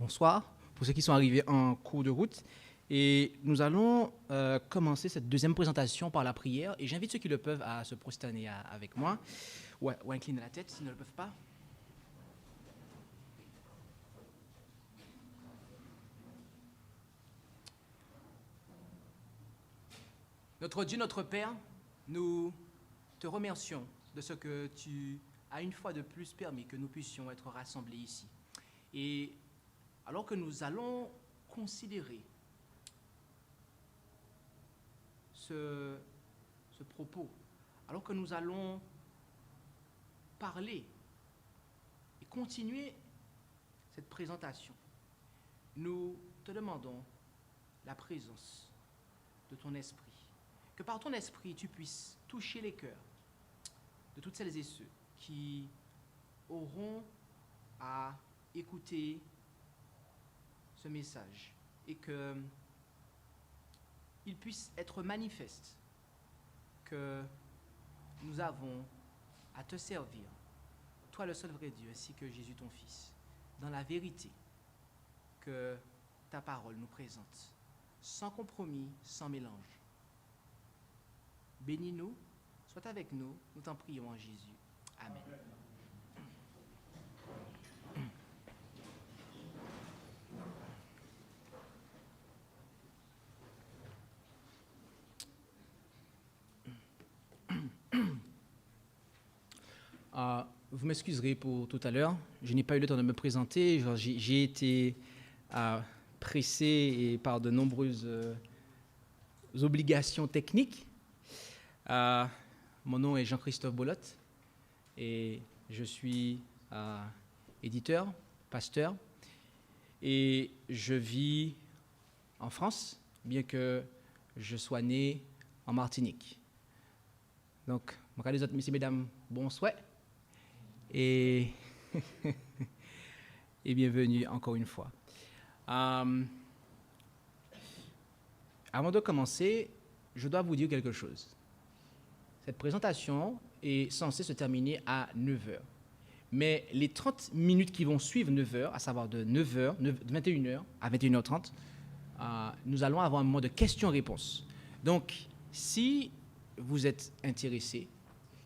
bonsoir pour ceux qui sont arrivés en cours de route. Et nous allons commencer cette deuxième présentation par la prière. Et j'invite ceux qui le peuvent à se prosterner avec moi ou à incliner la tête s'ils ne le peuvent pas. Notre Dieu, notre Père, nous te remercions de ce que tu as une fois de plus permis que nous puissions être rassemblés ici. Et alors que nous allons considérer ce propos, alors que nous allons parler et continuer cette présentation, nous te demandons la présence de ton esprit. Que par ton esprit, tu puisses toucher les cœurs de toutes celles et ceux qui auront à écouter ce message et qu'il puisse être manifeste que nous avons à te servir, toi le seul vrai Dieu, ainsi que Jésus ton Fils, dans la vérité que ta parole nous présente, sans compromis, sans mélange. Bénis-nous, sois avec nous, nous t'en prions en Jésus. Amen. Vous m'excuserez pour tout à l'heure, je n'ai pas eu le temps de me présenter, j'ai été pressé et par de nombreuses obligations techniques. Mon nom est Jean-Christophe Bolotte et je suis éditeur, pasteur et je vis en France, bien que je sois né en Martinique. Donc, les autres messieurs et mesdames, bonsoir et, et bienvenue encore une fois. Avant de commencer, je dois vous dire quelque chose. Cette présentation est censée se terminer à 9h. Mais les 30 minutes qui vont suivre 9h, à savoir de 9h, de 21h à 21h30, nous allons avoir un moment de questions-réponses. Donc, si vous êtes intéressé,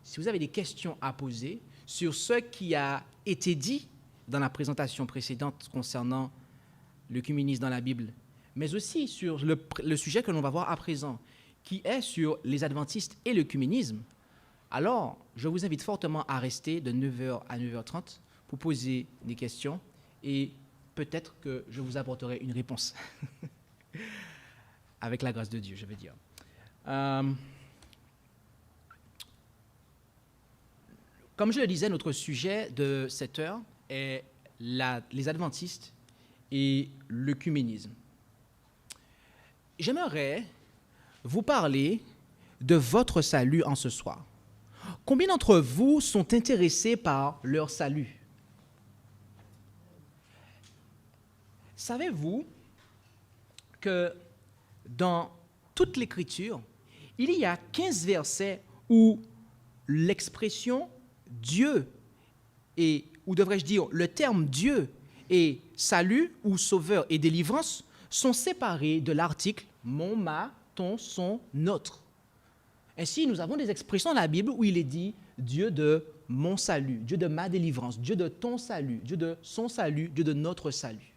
si vous avez des questions à poser sur ce qui a été dit dans la présentation précédente concernant l'œcuménisme dans la Bible, mais aussi sur le sujet que l'on va voir à présent, qui est sur les adventistes et l'œcuménisme, alors je vous invite fortement à rester de 9h à 9h30 pour poser des questions et peut-être que je vous apporterai une réponse. Avec la grâce de Dieu, je veux dire. Comme je le disais, notre sujet de cette heure est les adventistes et l'œcuménisme. J'aimerais vous parler de votre salut en ce soir. Combien d'entre vous sont intéressés par leur salut? Savez-vous que dans toute l'Écriture, il y a 15 versets où l'expression Dieu, ou devrais-je dire le terme Dieu et salut ou sauveur et délivrance sont séparés de l'article mon, ma, ton, son, notre. Ainsi, nous avons des expressions dans la Bible où il est dit Dieu de mon salut, Dieu de ma délivrance, Dieu de ton salut, Dieu de son salut, Dieu de notre salut.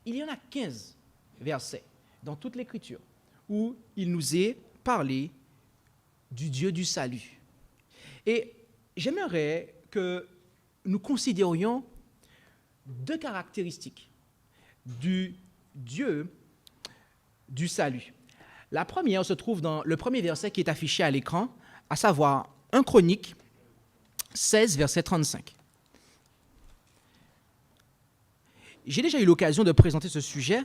Il y en a 15 versets dans toute l'Écriture où il nous est parlé du Dieu du salut. Et j'aimerais que nous considérions deux caractéristiques du Dieu du salut. La première se trouve dans le premier verset qui est affiché à l'écran, à savoir 1 Chroniques 16, verset 35. J'ai déjà eu l'occasion de présenter ce sujet,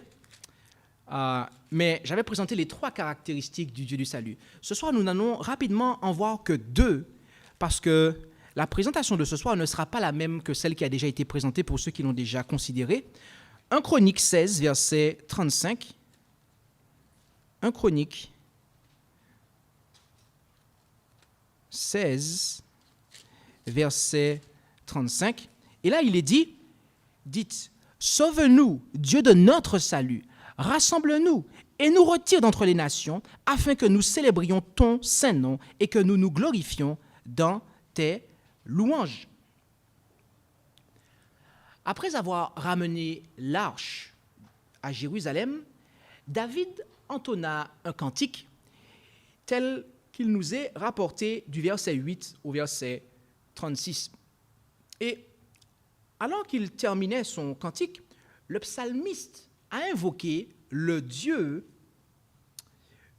mais j'avais présenté les 3 caractéristiques du Dieu du salut. Ce soir, nous n'allons rapidement en voir que 2, parce que la présentation de ce soir ne sera pas la même que celle qui a déjà été présentée pour ceux qui l'ont déjà considérée. 1 Chroniques 16, verset 35. 1 Chroniques 16, verset 35. Et là, il est dit, dites, sauve-nous, Dieu de notre salut, rassemble-nous et nous retire d'entre les nations, afin que nous célébrions ton saint nom et que nous nous glorifions dans tes louanges. Après avoir ramené l'arche à Jérusalem, David entonna un cantique tel qu'il nous est rapporté du verset 8 au verset 36. Et alors qu'il terminait son cantique, le psalmiste a invoqué le Dieu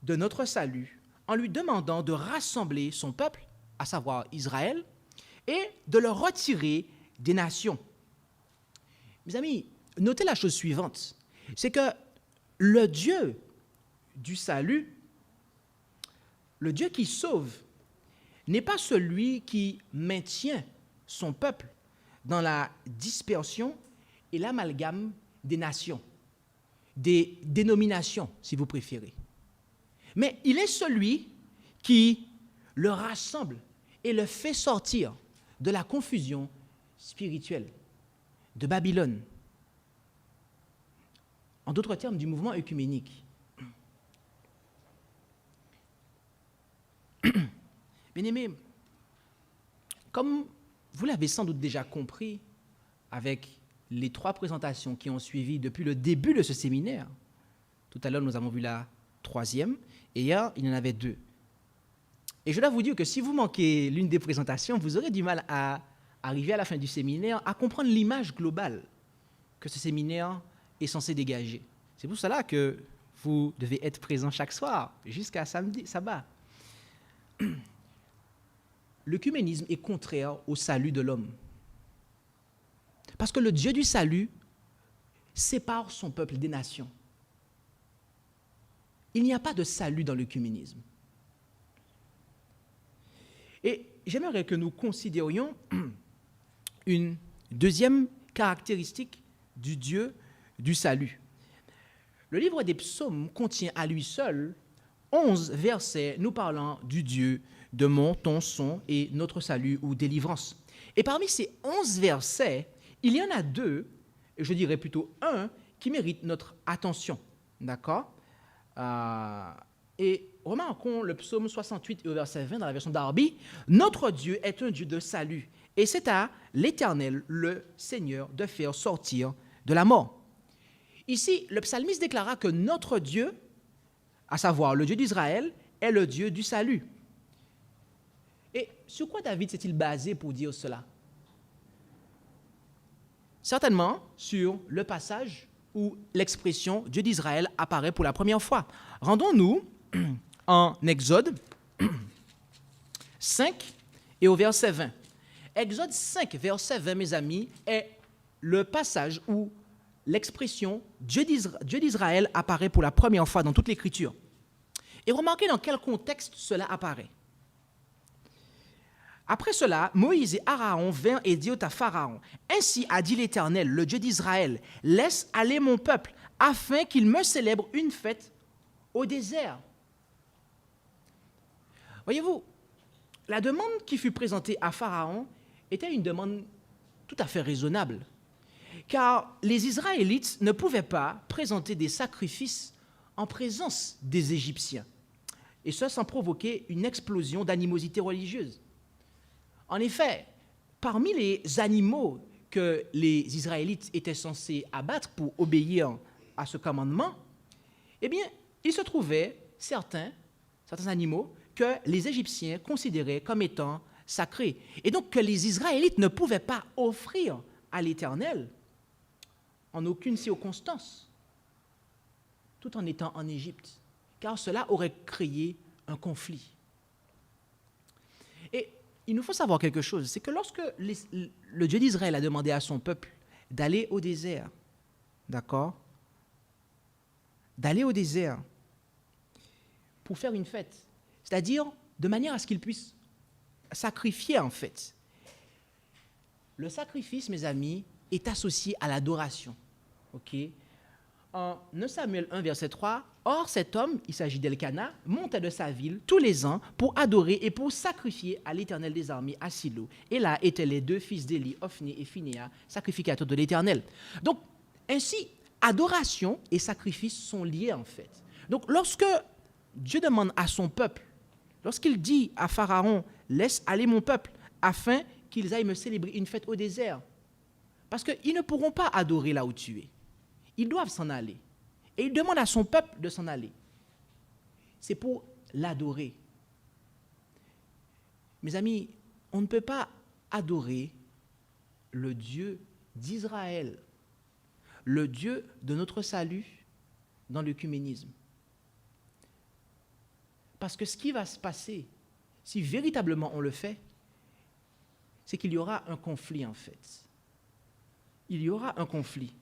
de notre salut en lui demandant de rassembler son peuple, à savoir Israël, et de le retirer des nations. Mes amis, notez la chose suivante, c'est que le Dieu du salut, le Dieu qui sauve, n'est pas celui qui maintient son peuple dans la dispersion et l'amalgame des nations, des dénominations, si vous préférez. Mais il est celui qui le rassemble et le fait sortir de la confusion spirituelle de Babylone. En d'autres termes, du mouvement œcuménique. Bien-aimés, comme vous l'avez sans doute déjà compris avec les 3 présentations qui ont suivi depuis le début de ce séminaire, tout à l'heure nous avons vu la 3e, et hier il y en avait 2. Et je dois vous dire que si vous manquez l'une des présentations, vous aurez du mal à arriver à la fin du séminaire à comprendre l'image globale que ce séminaire est censé dégager. C'est pour cela que vous devez être présent chaque soir jusqu'à samedi, sabbat. L'œcuménisme est contraire au salut de l'homme. Parce que le Dieu du salut sépare son peuple des nations. Il n'y a pas de salut dans l'œcuménisme. Et j'aimerais que nous considérions une deuxième caractéristique du Dieu du salut. Le livre des psaumes contient à lui seul 11 versets nous parlant du Dieu de mon, ton, son et notre salut ou délivrance. Et parmi ces 11 versets, il y en a 2, et je dirais plutôt un, qui méritent notre attention. D'accord ? Et remarquons le psaume 68 et au verset 20 dans la version Darby. Notre Dieu est un Dieu de salut, et c'est à l'Éternel, le Seigneur, de faire sortir de la mort. Ici, le psalmiste déclara que notre Dieu, à savoir le Dieu d'Israël, est le Dieu du salut. Et sur quoi David s'est-il basé pour dire cela? Certainement sur le passage où l'expression Dieu d'Israël apparaît pour la première fois. Rendons-nous en Exode 5 et au verset 20. Exode 5, verset 20, mes amis, est le passage où l'expression Dieu d'Israël apparaît pour la première fois dans toute l'Écriture. Et remarquez dans quel contexte cela apparaît. Après cela, Moïse et Aaron vinrent et dirent à Pharaon, « Ainsi a dit l'Éternel, le Dieu d'Israël, laisse aller mon peuple, afin qu'il me célèbre une fête au désert. » Voyez-vous, la demande qui fut présentée à Pharaon était une demande tout à fait raisonnable, car les Israélites ne pouvaient pas présenter des sacrifices en présence des Égyptiens, et ce sans provoquer une explosion d'animosité religieuse. En effet, parmi les animaux que les Israélites étaient censés abattre pour obéir à ce commandement, eh bien, il se trouvait certains animaux que les Égyptiens considéraient comme étant sacrés, et donc que les Israélites ne pouvaient pas offrir à l'Éternel en aucune circonstance, tout en étant en Égypte, car cela aurait créé un conflit. Et il nous faut savoir quelque chose, c'est que lorsque le Dieu d'Israël a demandé à son peuple d'aller au désert, d'accord, d'aller au désert pour faire une fête, c'est-à-dire de manière à ce qu'il puisse sacrifier en fait. Le sacrifice, mes amis, est associé à l'adoration. Ok? En 1 Samuel 1, verset 3, « Or cet homme, il s'agit d'Elkana, montait de sa ville tous les ans pour adorer et pour sacrifier à l'Éternel des armées à Silo. Et là étaient les 2 fils d'Éli, Ophni et Phinehas, sacrificateurs de l'Éternel. » Donc, Ainsi, adoration et sacrifice sont liés en fait. Donc lorsque Dieu demande à son peuple, lorsqu'il dit à Pharaon, laisse aller mon peuple, afin qu'ils aillent me célébrer une fête au désert, parce qu'ils ne pourront pas adorer là où tu es. Ils doivent s'en aller. Et il demande à son peuple de s'en aller. C'est pour l'adorer. Mes amis, on ne peut pas adorer le Dieu d'Israël, le Dieu de notre salut dans l'œcuménisme. Parce que ce qui va se passer, si véritablement on le fait, c'est qu'il y aura un conflit en fait. Il y aura un conflit.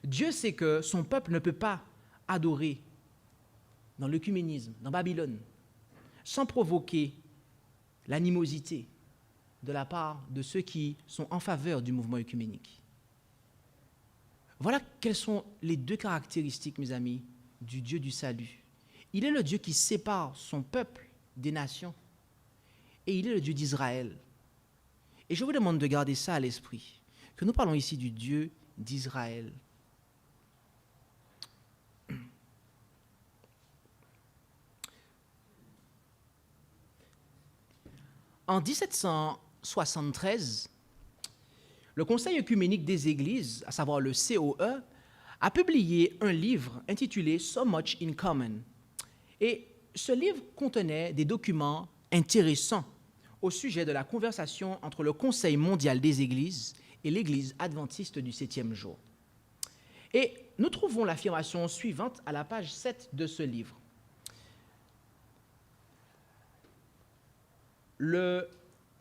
Dieu sait que son peuple ne peut pas adorer dans l'œcuménisme, dans Babylone, sans provoquer l'animosité de la part de ceux qui sont en faveur du mouvement œcuménique. Voilà quelles sont les deux caractéristiques, mes amis, du Dieu du salut. Il est le Dieu qui sépare son peuple des nations et il est le Dieu d'Israël. Et je vous demande de garder ça à l'esprit, que nous parlons ici du Dieu d'Israël. En 1773, le Conseil œcuménique des Églises, à savoir le COE, a publié un livre intitulé « So Much in Common ». Et ce livre contenait des documents intéressants au sujet de la conversation entre le Conseil mondial des Églises et l'Église adventiste du 7e jour. Et nous trouvons l'affirmation suivante à la page 7 de ce livre. Le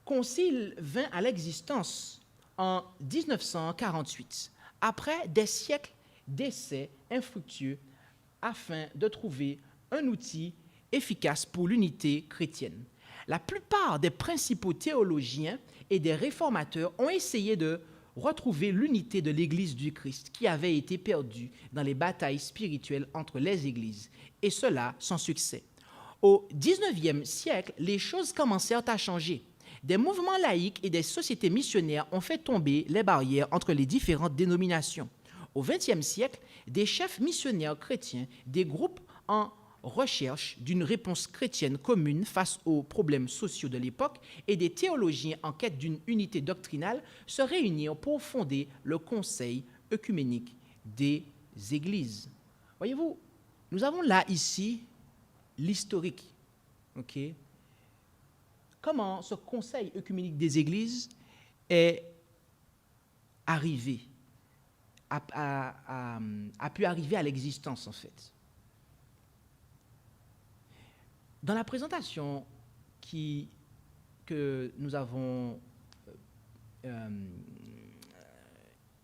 concile vint à l'existence en 1948, après des siècles d'essais infructueux afin de trouver un outil efficace pour l'unité chrétienne. La plupart des principaux théologiens et des réformateurs ont essayé de retrouver l'unité de l'Église du Christ qui avait été perdue dans les batailles spirituelles entre les Églises, et cela sans succès. Au XIXe siècle, les choses commencèrent à changer. Des mouvements laïques et des sociétés missionnaires ont fait tomber les barrières entre les différentes dénominations. Au XXe siècle, des chefs missionnaires chrétiens, des groupes en recherche d'une réponse chrétienne commune face aux problèmes sociaux de l'époque et des théologiens en quête d'une unité doctrinale se réunirent pour fonder le Conseil œcuménique des Églises. Voyez-vous, nous avons là ici l'historique. Ok? Comment ce Conseil œcuménique des Églises est arrivé, a pu arriver à l'existence en fait. Dans la présentation que nous avons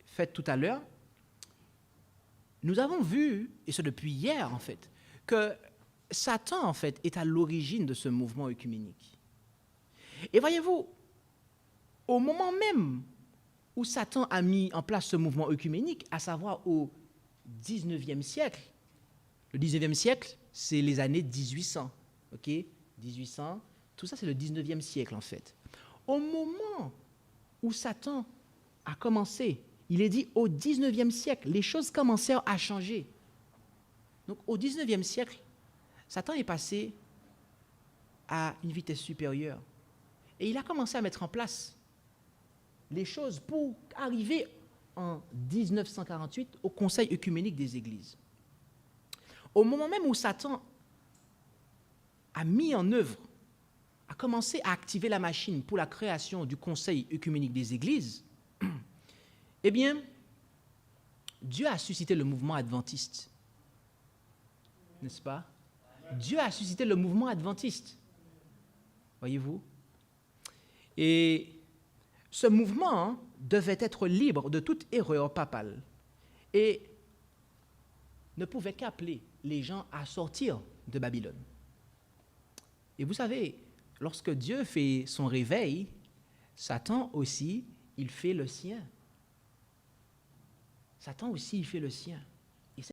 faite tout à l'heure, nous avons vu, et c'est depuis hier en fait, que Satan en fait est à l'origine de ce mouvement œcuménique. Et voyez-vous, au moment même où Satan a mis en place ce mouvement œcuménique, à savoir au XIXe siècle, le XIXe siècle, c'est les années 1800. Ok, 1800, tout ça c'est le 19e siècle en fait. Au moment où Satan a commencé, il est dit au 19e siècle, les choses commencèrent à changer. Donc au 19e siècle, Satan est passé à une vitesse supérieure. Et il a commencé à mettre en place les choses pour arriver en 1948 au Conseil œcuménique des Églises. Au moment même où Satan a mis en œuvre, a commencé à activer la machine pour la création du Conseil œcuménique des Églises, eh bien, Dieu a suscité le mouvement adventiste. N'est-ce pas? Dieu a suscité le mouvement adventiste. Voyez-vous? Et ce mouvement devait être libre de toute erreur papale et ne pouvait qu'appeler les gens à sortir de Babylone. Et vous savez, lorsque Dieu fait son réveil, Satan aussi, il fait le sien. Satan aussi, il fait le sien.